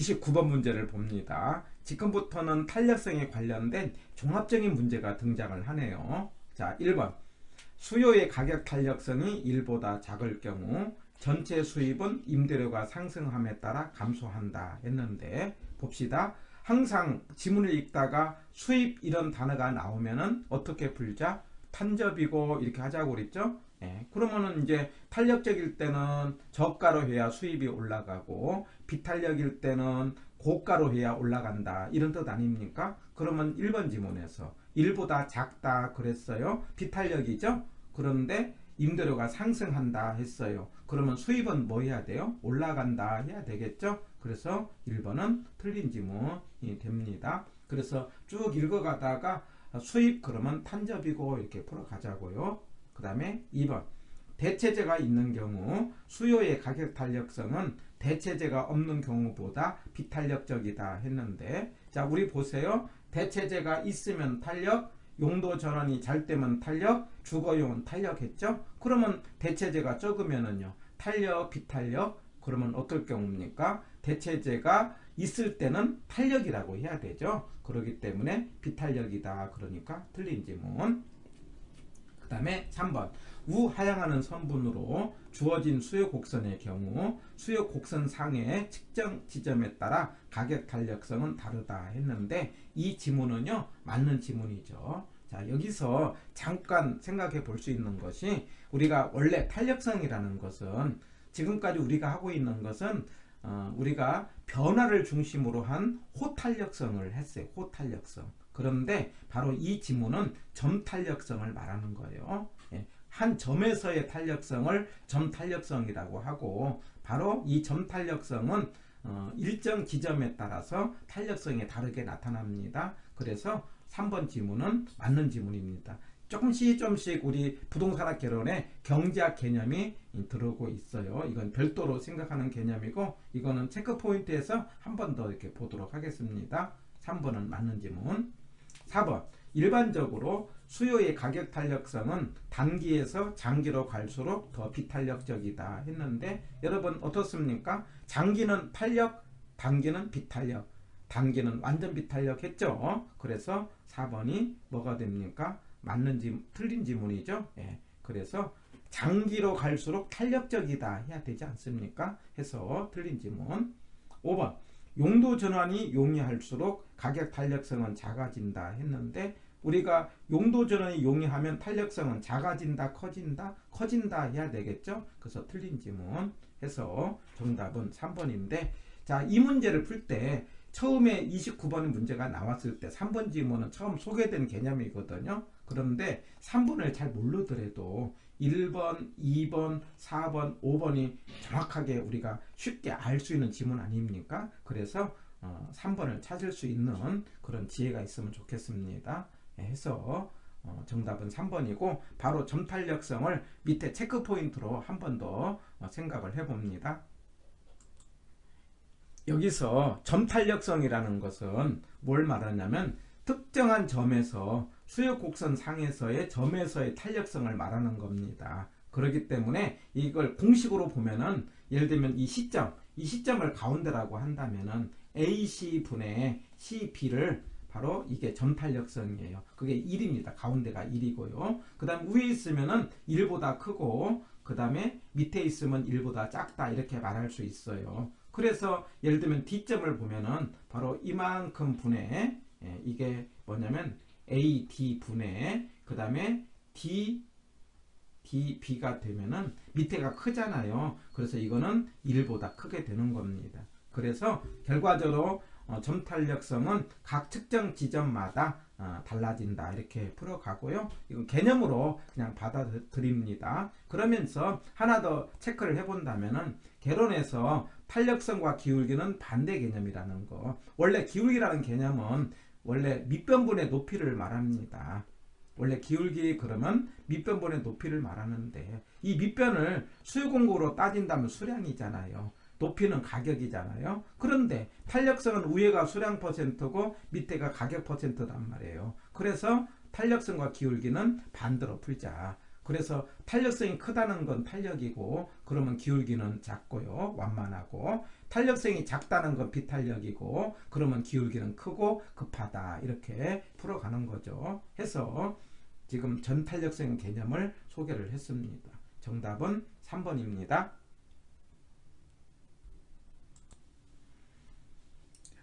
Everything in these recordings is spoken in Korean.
29번 문제를 봅니다. 지금부터는 탄력성에 관련된 종합적인 문제가 등장을 하네요. 자, 1번. 수요의 가격 탄력성이 1보다 작을 경우 전체 수입은 임대료가 상승함에 따라 감소한다 했는데, 봅시다. 항상 지문을 읽다가 수입 이런 단어가 나오면은 어떻게 풀자? 탄접이고 이렇게 하자고 그랬죠? 예, 그러면은 이제 탄력적일 때는 저가로 해야 수입이 올라가고 비탄력일 때는 고가로 해야 올라간다, 이런 뜻 아닙니까? 그러면 1번 지문에서 1보다 작다 그랬어요. 비탄력이죠? 그런데 임대료가 상승한다 했어요. 그러면 수입은 뭐 해야 돼요? 올라간다 해야 되겠죠? 그래서 1번은 틀린 지문이 됩니다. 그래서 쭉 읽어가다가 수입 그러면 탄접이고 이렇게 풀어가자고요. 그 다음에 2번. 대체재가 있는 경우 수요의 가격 탄력성은 대체재가 없는 경우보다 비탄력적이다 했는데, 자, 우리 보세요. 대체재가 있으면 탄력, 용도 전환이 잘 되면 탄력, 주거용은 탄력했죠? 그러면 대체재가 적으면은요, 탄력, 비탄력, 그러면 어떨 경우입니까? 대체재가 있을 때는 탄력이라고 해야 되죠. 그렇기 때문에 비탄력이다. 그러니까 틀린 지문. 그 다음에 3번. 우하향하는 선분으로 주어진 수요 곡선의 경우 수요 곡선 상의 측정 지점에 따라 가격 탄력성은 다르다 했는데, 이 지문은요 맞는 지문이죠. 자, 여기서 잠깐 생각해 볼 수 있는 것이, 우리가 원래 탄력성이라는 것은 지금까지 우리가 하고 있는 것은 우리가 변화를 중심으로 한 호탄력성을 했어요. 호탄력성. 그런데 바로 이 지문은 점탄력성을 말하는 거예요. 예, 한 점에서의 탄력성을 점탄력성이라고 하고, 바로 이 점탄력성은 일정 지점에 따라서 탄력성이 다르게 나타납니다. 그래서 3번 지문은 맞는 지문입니다. 조금씩 우리 부동산학 개론에 경제학 개념이 들어오고 있어요. 이건 별도로 생각하는 개념이고, 이거는 체크 포인트에서 한 번 더 이렇게 보도록 하겠습니다. 3번은 맞는 지문. 4번. 일반적으로 수요의 가격 탄력성은 단기에서 장기로 갈수록 더 비탄력적이다 했는데, 여러분 어떻습니까? 장기는 탄력, 단기는 비탄력. 단기는 완전 비탄력 했죠. 그래서 4번이 뭐가 됩니까? 맞는 지문, 틀린 지문이죠. 예, 그래서 장기로 갈수록 탄력적이다 해야 되지 않습니까? 해서 틀린 지문. 5번. 용도 전환이 용이할수록 가격 탄력성은 작아진다 했는데, 우리가 용도 전환이 용이하면 탄력성은 작아진다, 커진다? 커진다 해야 되겠죠? 그래서 틀린 지문 해서 정답은 3번인데, 자, 이 문제를 풀 때 처음에 29번 문제가 나왔을 때 3번 지문은 처음 소개된 개념이거든요. 그런데 3번을 잘 모르더라도 1번, 2번, 4번, 5번이 정확하게 우리가 쉽게 알 수 있는 지문 아닙니까? 그래서 3번을 찾을 수 있는 그런 지혜가 있으면 좋겠습니다. 해서 정답은 3번이고, 바로 점탄력성을 밑에 체크 포인트로 한 번 더 생각을 해봅니다. 여기서 점탄력성이라는 것은 뭘 말하냐면, 특정한 점에서 수요 곡선 상에서의 점에서의 탄력성을 말하는 겁니다. 그렇기 때문에 이걸 공식으로 보면은, 예를 들면 이 시점을 가운데라고 한다면은 AC 분의 CB를 바로 이게 점탄력성이에요. 그게 1입니다. 가운데가 1이고요. 그 다음 위에 있으면은 1보다 크고, 그 다음에 밑에 있으면 1보다 작다, 이렇게 말할 수 있어요. 그래서 예를 들면 D점을 보면은 바로 이만큼 분의, 이게 뭐냐면 AD 분의, 그 다음에 DB가 되면은 밑에가 크잖아요. 그래서 이거는 1보다 크게 되는 겁니다. 그래서 결과적으로 점탄력성은 각 특정 지점마다 달라진다, 이렇게 풀어가고요. 이건 개념으로 그냥 받아들입니다. 그러면서 하나 더 체크를 해본다면은, 개론에서 탄력성과 기울기는 반대 개념이라는 거. 원래 기울기라는 개념은 원래 밑변분의 높이를 말합니다. 원래 기울기 그러면 밑변분의 높이를 말하는데, 이 밑변을 수요공고로 따진다면 수량이잖아요. 높이는 가격이잖아요. 그런데 탄력성은 위에가 수량 퍼센트고 밑에가 가격 퍼센트단 말이에요. 그래서 탄력성과 기울기는 반대로 풀자. 그래서 탄력성이 크다는 건 탄력이고, 그러면 기울기는 작고요, 완만하고, 탄력성이 작다는 건 비탄력이고, 그러면 기울기는 크고 급하다, 이렇게 풀어가는 거죠. 해서 지금 전탄력성 개념을 소개를 했습니다. 정답은 3번입니다.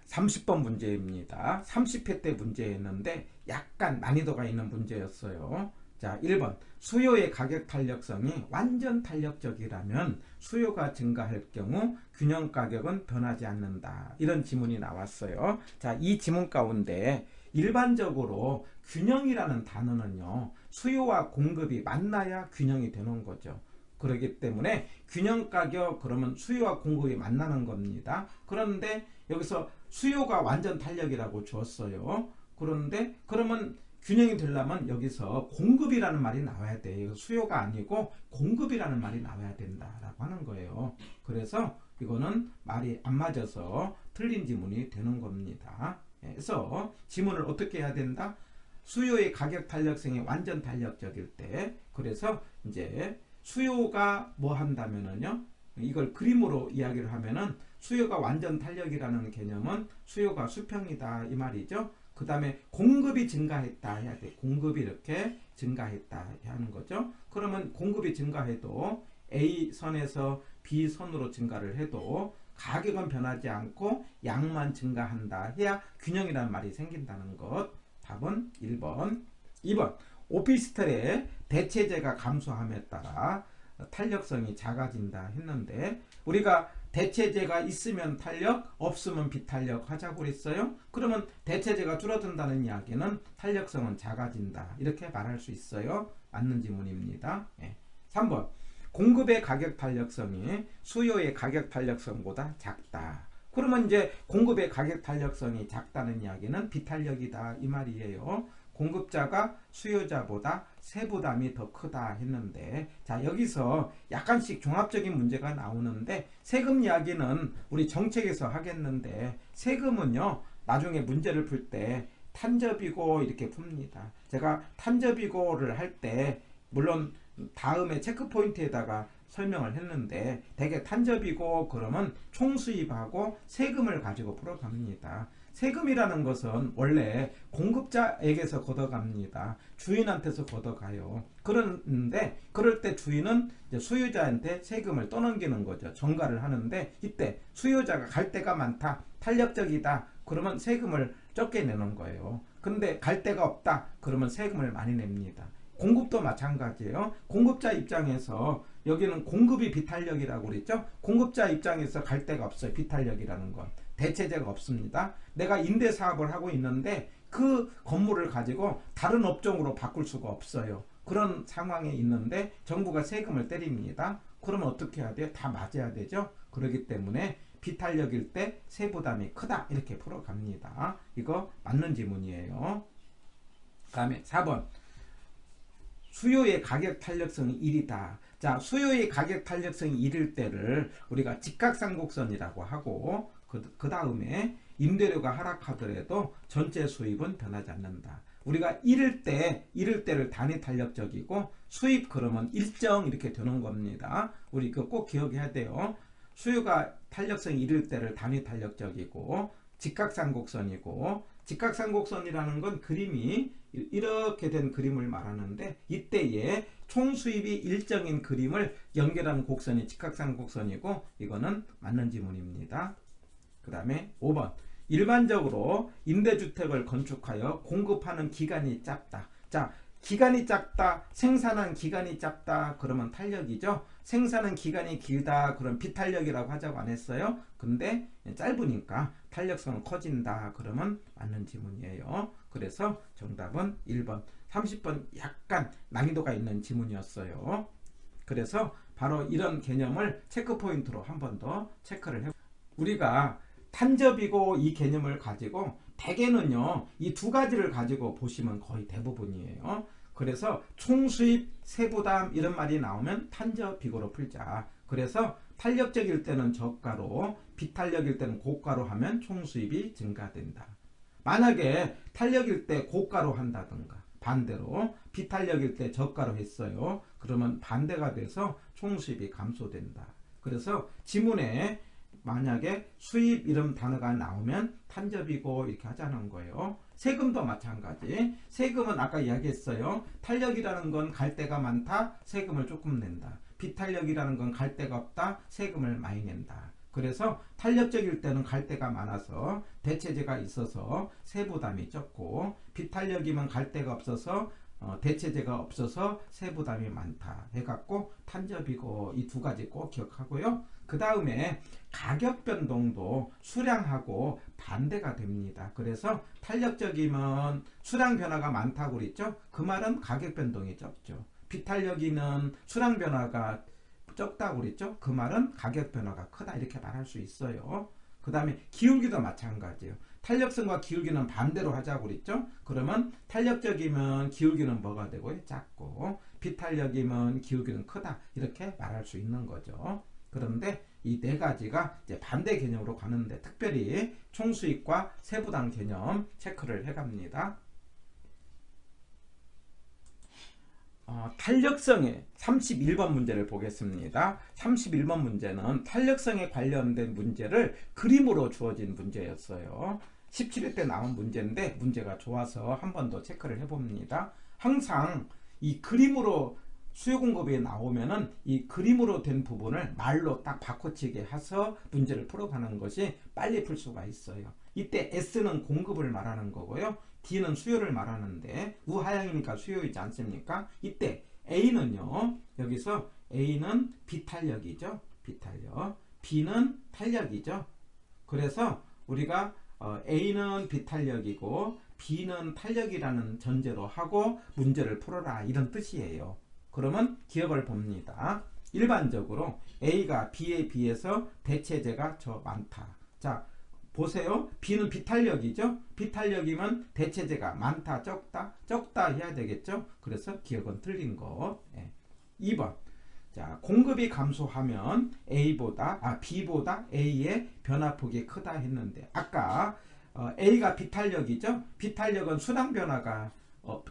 30번 문제입니다. 30회 때 문제였는데 약간 난이도가 있는 문제였어요. 자, 1번. 수요의 가격 탄력성이 완전 탄력적이라면 수요가 증가할 경우 균형 가격은 변하지 않는다. 이런 지문이 나왔어요. 자, 이 지문 가운데 일반적으로 균형이라는 단어는요, 수요와 공급이 만나야 균형이 되는 거죠. 그렇기 때문에 균형 가격, 그러면 수요와 공급이 만나는 겁니다. 그런데 여기서 수요가 완전 탄력이라고 줬어요. 그런데 그러면 균형이 되려면 여기서 공급이라는 말이 나와야 돼요. 수요가 아니고 공급이라는 말이 나와야 된다라고 하는 거예요. 그래서 이거는 말이 안 맞아서 틀린 지문이 되는 겁니다. 그래서 지문을 어떻게 해야 된다? 수요의 가격 탄력성이 완전 탄력적일 때, 그래서 이제 수요가 뭐 한다면은요, 이걸 그림으로 이야기를 하면은 수요가 완전 탄력이라는 개념은 수요가 수평이다, 이 말이죠. 그 다음에 공급이 증가했다 해야 돼. 공급이 이렇게 증가했다 하는 거죠. 그러면 공급이 증가해도 A선에서 B선으로 증가를 해도 가격은 변하지 않고 양만 증가한다 해야 균형이라는 말이 생긴다는 것. 답은 1번. 2번. 오피스텔의 대체재가 감소함에 따라 탄력성이 작아진다 했는데, 우리가 대체재가 있으면 탄력, 없으면 비탄력 하자고 그랬어요. 그러면 대체재가 줄어든다는 이야기는 탄력성은 작아진다, 이렇게 말할 수 있어요. 맞는 지문입니다. 3번. 공급의 가격 탄력성이 수요의 가격 탄력성보다 작다. 그러면 이제 공급의 가격 탄력성이 작다는 이야기는 비탄력이다, 이 말이에요. 공급자가 수요자보다 세부담이 더 크다 했는데, 자, 여기서 약간씩 종합적인 문제가 나오는데, 세금 이야기는 우리 정책에서 하겠는데, 세금은요 나중에 문제를 풀 때 탄저비고 이렇게 풉니다. 제가 탄저비고를 할 때 물론 다음에 체크포인트에다가 설명을 했는데, 대개 탄저비고 그러면 총수입하고 세금을 가지고 풀어갑니다. 세금이라는 것은 원래 공급자에게서 걷어갑니다. 주인한테서 걷어가요. 그런데 그럴 때 주인은 이제 수요자한테 세금을 떠넘기는 거죠. 전가를 하는데, 이때 수요자가 갈 데가 많다, 탄력적이다, 그러면 세금을 적게 내는 거예요. 근데 갈 데가 없다, 그러면 세금을 많이 냅니다. 공급도 마찬가지예요. 공급자 입장에서 여기는 공급이 비탄력이라고 그랬죠. 공급자 입장에서 갈 데가 없어요. 비탄력이라는 건 대체재가 없습니다. 내가 임대 사업을 하고 있는데 그 건물을 가지고 다른 업종으로 바꿀 수가 없어요. 그런 상황에 있는데 정부가 세금을 때립니다. 그러면 어떻게 해야 돼요? 다 맞아야 되죠. 그렇기 때문에 비탄력일 때 세부담이 크다, 이렇게 풀어갑니다. 이거 맞는 지문이에요. 그 다음에 4번. 수요의 가격 탄력성이 1이다. 자, 수요의 가격 탄력성이 1일 때를 우리가 직각상곡선이라고 하고, 그 다음에 임대료가 하락하더라도 전체 수입은 변하지 않는다. 우리가 1일 때를 단위 탄력적이고, 수입 그러면 일정 이렇게 되는 겁니다. 우리 이거 꼭 기억해야 돼요. 수요가 탄력성이 1일 때를 단위 탄력적이고, 직각상곡선이고, 직각상곡선이라는 건 그림이 이렇게 된 그림을 말하는데, 이때에 총수입이 일정인 그림을 연결하는 곡선이 직각상곡선이고, 이거는 맞는 지문입니다. 그 다음에 5번. 일반적으로 임대주택을 건축하여 공급하는 기간이 짧다. 자, 기간이 짧다, 생산한 기간이 짧다, 그러면 탄력이죠. 생산한 기간이 길다, 그럼 비탄력이라고 하자고 안 했어요. 근데 짧으니까 탄력성은 커진다, 그러면 맞는 지문이에요. 그래서 정답은 1번. 30번 약간 난이도가 있는 지문이었어요. 그래서 바로 이런 개념을 체크포인트로 한 번 더 체크를 해. 우리가 탄접이고 이 개념을 가지고 대개는요 이 두 가지를 가지고 보시면 거의 대부분이에요. 그래서 총수입, 세부담 이런 말이 나오면 탄접 비고로 풀자. 그래서 탄력적일 때는 저가로, 비탄력일 때는 고가로 하면 총수입이 증가된다. 만약에 탄력일 때 고가로 한다든가 반대로 비탄력일 때 저가로 했어요. 그러면 반대가 돼서 총수입이 감소된다. 그래서 지문에 만약에 수입 이런 단어가 나오면 탄접이고 이렇게 하자는 거예요. 세금도 마찬가지. 세금은 아까 이야기했어요. 탄력이라는 건 갈 데가 많다. 세금을 조금 낸다. 비탄력이라는 건 갈 데가 없다. 세금을 많이 낸다. 그래서 탄력적일 때는 갈 데가 많아서 대체제가 있어서 세부담이 적고, 비탄력이면 갈 데가 없어서 대체제가 없어서 세부담이 많다 해갖고 탄접이고, 이 두 가지 꼭 기억하고요. 그 다음에 가격 변동도 수량하고 반대가 됩니다. 그래서 탄력적이면 수량 변화가 많다고 그랬죠. 그 말은 가격 변동이 적죠. 비탄력이는 수량 변화가 적다고 그랬죠. 그 말은 가격 변화가 크다 이렇게 말할 수 있어요. 그 다음에 기울기도 마찬가지예요. 탄력성과 기울기는 반대로 하자고 그랬죠. 그러면 탄력적이면 기울기는 뭐가 되고요? 작고, 비탄력이면 기울기는 크다 이렇게 말할 수 있는 거죠. 그런데 이 네 가지가 이제 반대 개념으로 가는데, 특별히 총수익과 세부담 개념 체크를 해갑니다. 탄력성의 31번 문제를 보겠습니다. 31번 문제는 탄력성에 관련된 문제를 그림으로 주어진 문제였어요. 17회 때 나온 문제인데 문제가 좋아서 한 번 더 체크를 해봅니다. 항상 이 그림으로 수요 공급이 나오면은 이 그림으로 된 부분을 말로 딱 바꿔치기 해서 문제를 풀어가는 것이 빨리 풀 수가 있어요. 이때 S는 공급을 말하는 거고요. D는 수요를 말하는데 우하향이니까 수요이지 않습니까? 이때 A는요, 여기서 A는 비탄력이죠. 비탄력. B는 탄력이죠. 그래서 우리가 A는 비탄력이고 B는 탄력이라는 전제로 하고 문제를 풀어라 이런 뜻이에요. 그러면 기억을 봅니다. 일반적으로 A가 B에 비해서 대체제가 더 많다. 자, 보세요. B는 비탄력이죠. 비탄력이면 대체제가 많다, 적다? 적다 해야 되겠죠. 그래서 기억은 틀린 것. 2번. 자, 공급이 감소하면 B보다 A의 변화폭이 크다 했는데, 아까 A가 비탄력이죠. 비탄력은 수량 변화가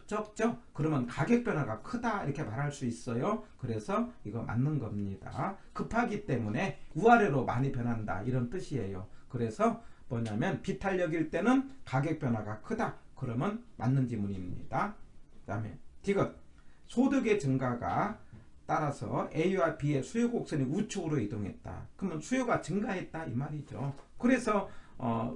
적죠. 그러면 가격 변화가 크다 이렇게 말할 수 있어요. 그래서 이거 맞는 겁니다. 급하기 때문에 우아래로 많이 변한다 이런 뜻이에요. 그래서 뭐냐면 비탄력일 때는 가격 변화가 크다. 그러면 맞는 지문입니다. 그 다음에 디귿. 소득의 증가가 따라서 A와 B의 수요 곡선이 우측으로 이동했다. 그러면 수요가 증가했다 이 말이죠. 그래서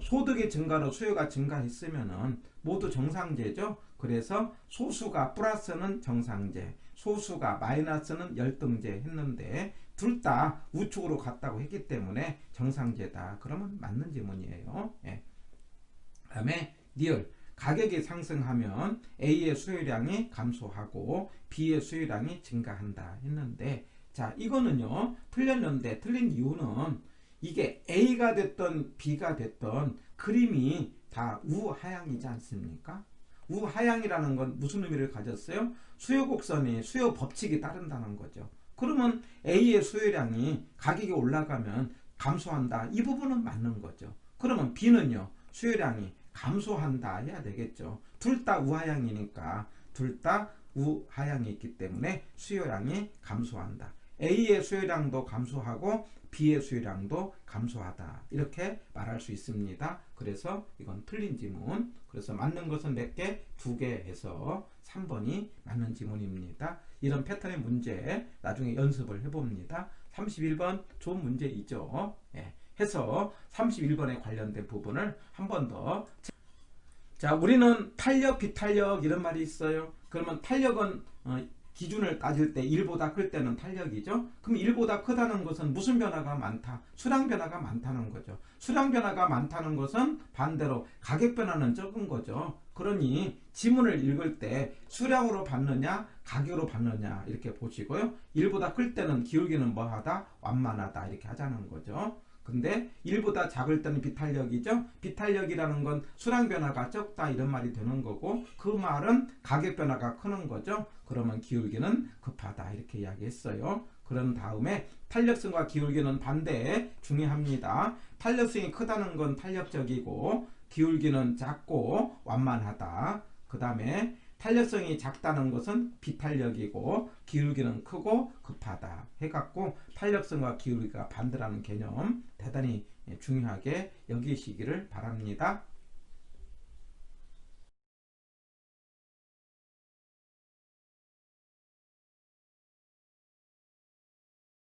소득의 증가로 수요가 증가했으면은 모두 정상제죠. 그래서 소수가 플러스는 정상제, 소수가 마이너스는 열등제 했는데 둘 다 우측으로 갔다고 했기 때문에 정상제다. 그러면 맞는 지문이에요. 그 다음에 니을. 가격이 상승하면 A의 수요량이 감소하고 B의 수요량이 증가한다 했는데, 자, 이거는요 틀렸는데, 틀린 이유는 이게 A가 됐던 B가 됐던 그림이 다 우하향이지 않습니까? 우하향이라는 건 무슨 의미를 가졌어요? 수요 곡선이 수요 법칙이 따른다는 거죠. 그러면 A의 수요량이 가격이 올라가면 감소한다. 이 부분은 맞는 거죠. 그러면 B는요, 수요량이 감소한다 해야 되겠죠. 둘 다 우하향이니까, 둘 다 우하향이 있기 때문에 수요량이 감소한다. A의 수요량도 감소하고 B의 수요량도 감소하다. 이렇게 말할 수 있습니다. 그래서 이건 틀린 지문. 그래서 맞는 것은 몇 개? 2개 해서 3번이 맞는 지문입니다. 이런 패턴의 문제 나중에 연습을 해봅니다. 31번 좋은 문제이죠. 해서 31번에 관련된 부분을 한 번 더. 자, 우리는 탄력, 비탄력 이런 말이 있어요. 그러면 탄력은 기준을 따질 때 1보다 클 때는 탄력이죠. 그럼 1보다 크다는 것은 무슨 변화가 많다? 수량 변화가 많다는 거죠. 수량 변화가 많다는 것은 반대로 가격 변화는 적은 거죠. 그러니 지문을 읽을 때 수량으로 받느냐 가격으로 받느냐 이렇게 보시고요. 1보다 클 때는 기울기는 뭐하다? 완만하다 이렇게 하자는 거죠. 근데 1보다 작을 때는 비탄력이죠. 비탄력이라는 건 수량 변화가 적다 이런 말이 되는 거고, 그 말은 가격 변화가 크는 거죠. 그러면 기울기는 급하다 이렇게 이야기했어요. 그런 다음에 탄력성과 기울기는 반대에 중요합니다. 탄력성이 크다는 건 탄력적이고 기울기는 작고 완만하다. 그 다음에 탄력성이 작다는 것은 비탄력이고 기울기는 크고 급하다 해갖고 탄력성과 기울기가 반대라는 개념 대단히 중요하게 여기시기를 바랍니다.